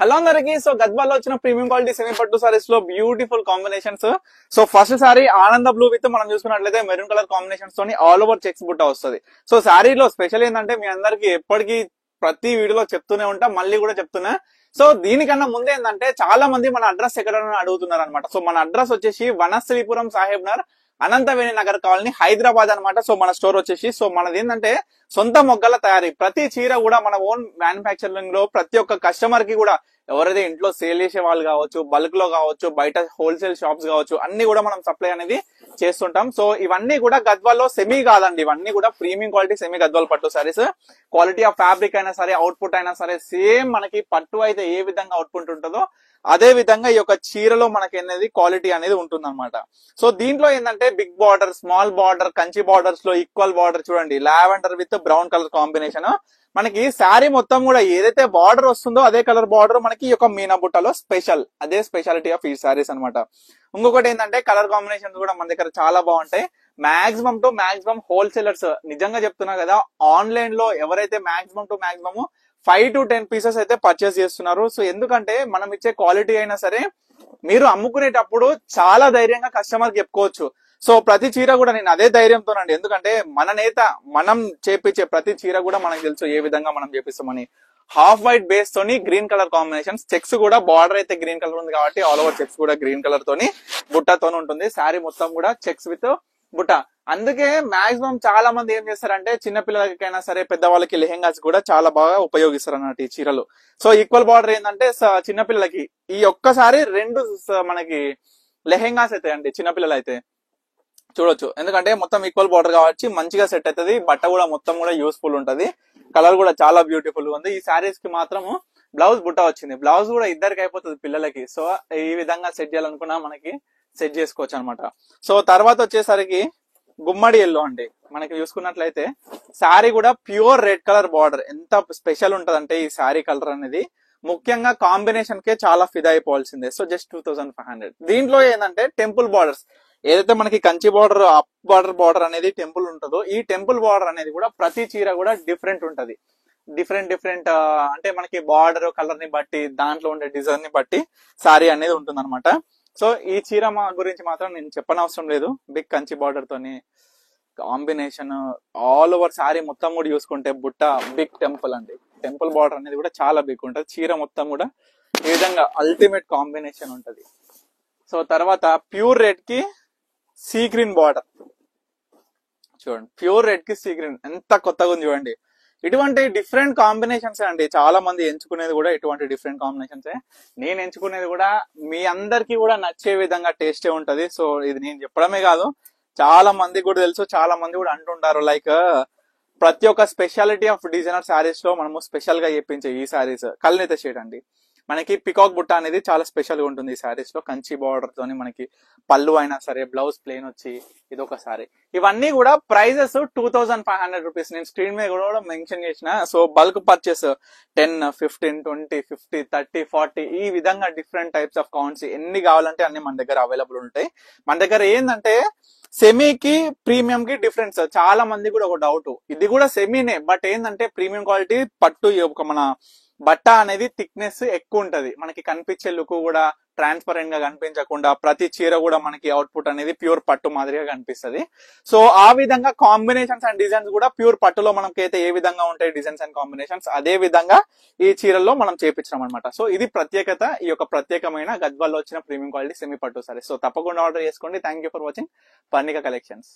Hello అందరికి. So గద్వాల్లో వచ్చిన premium quality semi పట్టు సారీస్ లో beautiful combinations. So first sorry ఆనంద బ్లూ విత్ మనం చూసుకున్నట్లయితే మెరూన్ కలర్ కాంబినేషన్స్ తోని ఆల్ ఓవర్ చెక్స్ బుట్ట వస్తుంది. సో సారీలో స్పెషల్ ఏంటంటే మీ అందరికి ఎప్పటికీ ప్రతి వీడియోలో చెప్తూనే ఉంటా, మళ్ళీ కూడా చెప్తున్నా. సో దీనికన్నా ముందు ఏంటంటే చాలా మంది మన అడ్రస్ ఎక్కడ అడుగుతున్నారు అనమాట. సో మన అడ్రస్ వచ్చేసి వనస్థలీపురం సాహెబ్ నగర్ అనంతవేణి నగర్ కాలనీ హైదరాబాద్ అనమాట. సో మన స్టోర్ వచ్చేసి సో మనది ఏంటంటే సొంత మొగ్గల తయారీ. ప్రతి చీర కూడా మన ఓన్ మ్యానుఫ్యాక్చరింగ్ లో ప్రతి ఒక్క కస్టమర్ కి కూడా ఎవరైతే ఇంట్లో సేల్ చేసే వాళ్ళు కావచ్చు, బల్క్ లో కావచ్చు, బయట హోల్సేల్ షాప్స్ కావచ్చు, అన్ని కూడా మనం సప్లై అనేది చేస్తుంటాం. సో ఇవన్నీ కూడా గద్వాల్లో సెమీ కాదండి, ఇవన్నీ కూడా ప్రీమియం క్వాలిటీ సెమీ గద్వాల్ పట్టు సారీస్. క్వాలిటీ ఆఫ్ ఫ్యాబ్రిక్ అయినా సరే, అవుట్పుట్ అయినా సరే సేమ్ మనకి పట్టు అయితే ఏ విధంగా అవుట్పుట్ ఉంటుందో అదే విధంగా ఈ యొక్క చీరలో మనకి అనేది క్వాలిటీ అనేది ఉంటుంది అనమాట. సో దీంట్లో ఏంటంటే big border, small border, Kanchi borders లో ఈక్వల్ బార్డర్ చూడండి, lavender with brown colour combination. మనకి శారీ మొత్తం కూడా ఏదైతే బార్డర్ వస్తుందో అదే కలర్ బార్డర్ మనకి ఈ యొక్క మీనా బుట్టలో స్పెషల్, అదే స్పెషాలిటీ ఆఫ్ ఈ శారీస్ అనమాట. ఇంకొకటి ఏంటంటే కలర్ కాంబినేషన్స్ కూడా మన దగ్గర చాలా బాగుంటాయి. మాక్సిమం టు మాక్సిమం హోల్సేలర్స్, నిజంగా చెప్తున్నా కదా, ఆన్లైన్ లో ఎవరైతే maximum to maximum 5 to 10 pieces అయితే పర్చేస్ చేస్తున్నారు. సో ఎందుకంటే మనం ఇచ్చే క్వాలిటీ అయినా సరే మీరు అమ్ముకునేటప్పుడు చాలా ధైర్యంగా కస్టమర్ కి చెప్పుకోవచ్చు. సో ప్రతి చీర కూడా నేను అదే ధైర్యంతోనండి, ఎందుకంటే మన నేత మనం చేపించే ప్రతి చీర కూడా మనకు తెలుసు ఏ విధంగా మనం చేపిస్తామని. హాఫ్ వైట్ బేస్ తోని గ్రీన్ కలర్ కాంబినేషన్స్, చెక్స్ కూడా బార్డర్ అయితే గ్రీన్ కలర్ ఉంది కాబట్టి ఆల్ ఓవర్ చెక్స్ కూడా గ్రీన్ కలర్ తోని బుట్టతోని ఉంటుంది. శారీ మొత్తం కూడా చెక్స్ విత్ బుట్ట. అందుకే మాక్సిమం చాలా మంది ఏం చేస్తారంటే చిన్నపిల్లలకైనా సరే పెద్దవాళ్ళకి లెహెంగాస్ కూడా చాలా బాగా ఉపయోగిస్తారు అన్నట్టు ఈ చీరలు. సో ఈక్వల్ బార్డర్ ఏంటంటే చిన్నపిల్లలకి ఈ ఒక్కసారి 2 మనకి లెహెంగాస్ అయితే అండి చిన్నపిల్లలు అయితే చూడొచ్చు, ఎందుకంటే మొత్తం ఈక్వల్ బార్డర్ కాబట్టి మంచిగా సెట్ అవుతుంది. బట్ట కూడా మొత్తం కూడా యూస్ఫుల్ ఉంటది. కలర్ కూడా చాలా బ్యూటిఫుల్ గా ఉంది. ఈ శారీస్ కి మాత్రము బ్లౌజ్ బుట్ట వచ్చింది. బ్లౌజ్ కూడా ఇద్దరికి అయిపోతుంది పిల్లలకి. సో ఈ విధంగా సెట్ చేయాలనుకున్నా మనకి సెట్ చేసుకోవచ్చు అనమాట. సో తర్వాత వచ్చేసరికి గుమ్మడి ఎల్లో అండి. మనకి చూసుకున్నట్లయితే శారీ కూడా ప్యూర్ రెడ్ కలర్ బార్డర్. ఎంత స్పెషల్ ఉంటదంటే ఈ శారీ కలర్ అనేది ముఖ్యంగా కాంబినేషన్ కే చాలా ఫిదా అయిపోవాల్సిందే. So just 2500. దీంట్లో ఏంటంటే టెంపుల్ బార్డర్స్, ఏదైతే మనకి కంచి బార్డర్, అప్ బార్డర్ అనేది టెంపుల్ ఉంటుందో ఈ టెంపుల్ బార్డర్ అనేది కూడా ప్రతి చీర కూడా డిఫరెంట్ ఉంటది. డిఫరెంట్ అంటే మనకి బార్డర్ కలర్ ని బట్టి, దాంట్లో ఉండే డిజైన్ ని బట్టి శారీ అనేది ఉంటుంది అనమాట. సో ఈ చీర గురించి మాత్రం నేను చెప్పనవసరం లేదు. బిగ్ కంచి బార్డర్ తోని కాంబినేషన్ ఆల్ ఓవర్ శారీ మొత్తం కూడా చూసుకుంటే బుట్ట బిగ్ టెంపుల్ అండి. టెంపుల్ బార్డర్ అనేది కూడా చాలా బిగ్ ఉంటది. చీర మొత్తం కూడా ఈ విధంగా అల్టిమేట్ కాంబినేషన్ ఉంటది. సో తర్వాత ప్యూర్ రెడ్ కి సీ గ్రీన్ బార్డర్ చూడండి, ప్యూర్ రెడ్ కి సీ గ్రీన్ ఎంత కొత్తగా ఉంది చూడండి. ఇటువంటి డిఫరెంట్ కాంబినేషన్స్ అండి చాలా మంది ఎంచుకునేది కూడా ఇటువంటి డిఫరెంట్ కాంబినేషన్స్. నేను ఎంచుకునేది కూడా మీ అందరికి కూడా నచ్చే విధంగా టేస్టే ఉంటది. సో ఇది నేను చెప్పడమే కాదు, చాలా మంది కూడా తెలుసు, చాలా మంది కూడా అంటుంటారు. లైక్ ప్రతి ఒక్క స్పెషాలిటీ ఆఫ్ డిజైనర్ శారీస్ లో మనము స్పెషల్ గా చెప్పించే ఈ శారీస్ కల్నేత షేడ్ అండి. మనకి పికాక్ బుట్ట అనేది చాలా స్పెషల్ గా ఉంటుంది ఈ శారీస్ లో. కంచి బార్డర్ తోని మనకి పళ్ళు అయినా సరే, బ్లౌజ్ ప్లేన్ వచ్చి ఇదొక సారీ. ఇవన్నీ కూడా ప్రైజెస్ 2500 రూపీస్. నేను స్క్రీన్ మీద కూడా మెన్షన్ చేసిన. సో బల్క్ పర్చేస్ 10, 15, 20, 50, 30, 40 ఈ విధంగా డిఫరెంట్ టైప్స్ ఆఫ్ కౌంట్స్ ఎన్ని కావాలంటే అన్ని మన దగ్గర అవైలబుల్ ఉంటాయి. మన దగ్గర ఏంటంటే సెమీకి ప్రీమియం కి డిఫరెన్స్. చాలా మంది కూడా ఒక డౌట్, ఇది కూడా సెమీనే బట్ ఏంటంటే ప్రీమియం క్వాలిటీ పట్టు ఒక మన బట్ట అనేది థిక్నెస్ ఎక్కువ ఉంటది. మనకి కనిపించే లుక్ కూడా ట్రాన్స్పరెంట్ గా కనిపించకుండా ప్రతి చీర కూడా మనకి అవుట్పుట్ అనేది ప్యూర్ పట్టు మాదిరిగా కనిపిస్తుంది. సో ఆ విధంగా కాంబినేషన్స్ అండ్ డిజైన్స్ కూడా ప్యూర్ పట్టులో మనకైతే ఏ విధంగా ఉంటాయి డిజైన్స్ అండ్ కాంబినేషన్స్ అదే విధంగా ఈ చీరల్లో మనం చేపించాం అనమాట. సో ఇది ప్రత్యేకత, ఈ యొక్క ప్రత్యేకమైన గద్వాల్లో వచ్చిన ప్రీమియం క్వాలిటీ సెమీ పట్టు సారీ. సో తప్పకుండా ఆర్డర్ చేసుకోండి. Thank you for watching Parnika collections.